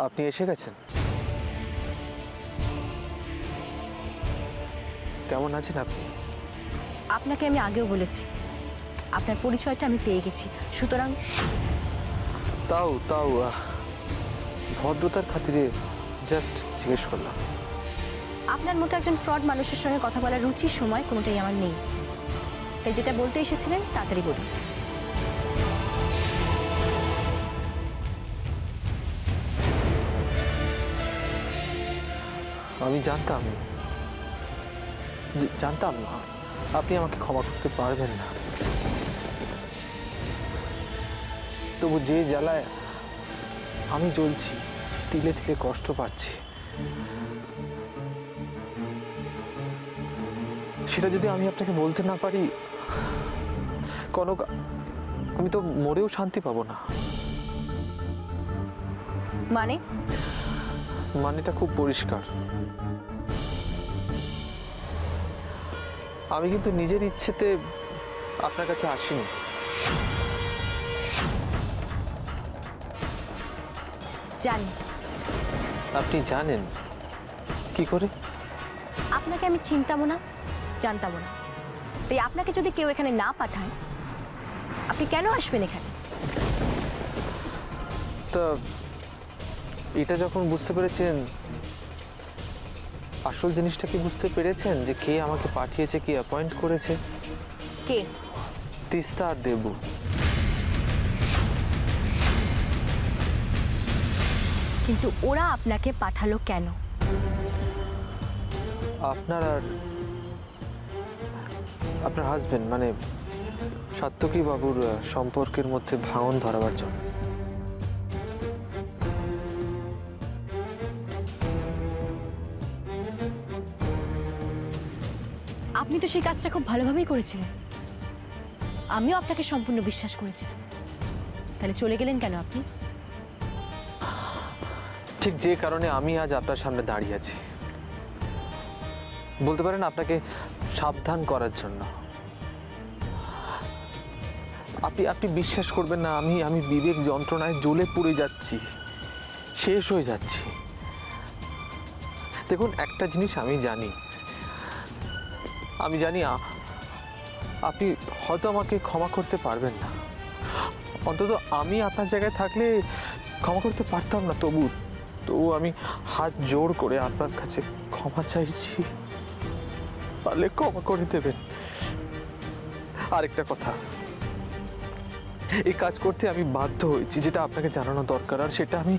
আপনি এসে গেছেন? কেমন আছেন আপনি? আপনাকে আমি আগেও বলেছি আপনার পরিচয়টা আমি পেয়ে গেছি, সুতরাং তাও তাও ভদ্রতার খাতিরে জাস্ট জিজ্ঞেস করলাম। আপনার মতো একজন ফ্রড মানুষের সঙ্গে কথা বলার রুচির সময় কোনোটাই আমার নেই, তাই যেটা বলতে এসেছিলেন তাড়াতাড়ি বলুন। আমি জানতাম না আপনি আমাকে ক্ষমা করতে পারবেন না, তবু যে জ্বালায় আমি জ্বলছি, তিলে তিলে কষ্ট পাচ্ছি, সেটা যদি আমি আপনাকে বলতে না পারি কনক, আমি তো মরেও শান্তি পাবো না। মানেটা খুব পরিষ্কার। আমি কিন্তু নিজের ইচ্ছেতে আপনার কাছে আসিনি। জানি। আপনি জানেন কি করে? আপনাকে আমি চিনতামও না, জানতামও না, তাই আপনাকে যদি কেউ এখানে না পাঠায় আপনি কেন আসবেন এখানে? তা এটা যখন বুঝতে পেরেছেন, আসল জিনিসটা কি বুঝতে পেরেছেন যে কে আমাকে পাঠিয়েছে, কি অ্যাপয়েন্ট করেছে? কে? তিস্তা আর দেবু। কিন্তু ওরা আপনাকে পাঠালো কেন? আপনার আর আপনার হাজবেন্ড মানে সাত্তকী বাবুর সম্পর্কের মধ্যে ভাঙন ধরাবার জন্য। আপনি তো সেই কাজটা খুব ভালোভাবেই করেছিলেন, আমিও আপনাকে সম্পূর্ণ বিশ্বাস করেছিলাম, তাহলে চলে গেলেন কেন আপনি? ঠিক যে কারণে আমি আজ আপনার সামনে দাঁড়িয়ে আছি, বলতে পারেন আপনাকে সাবধান করার জন্য। আপনি বিশ্বাস করবেন না, আমি বিবেক যন্ত্রণায় জ্বলে পুড়ে যাচ্ছি, শেষ হয়ে যাচ্ছি। দেখুন, একটা জিনিস আমি জানি আপনি হয়তো আমাকে ক্ষমা করতে পারবেন না, অন্তত আমি আপনার জায়গায় থাকলে ক্ষমা করতে পারতাম না। তবু আমি হাত জোড় করে আপনার কাছে ক্ষমা চাইছি, পারলে ক্ষমা করে দেবেন। আরেকটা কথা, এই কাজ করতে আমি বাধ্য হয়েছি, যেটা আপনাকে জানানো দরকার, আর সেটা আমি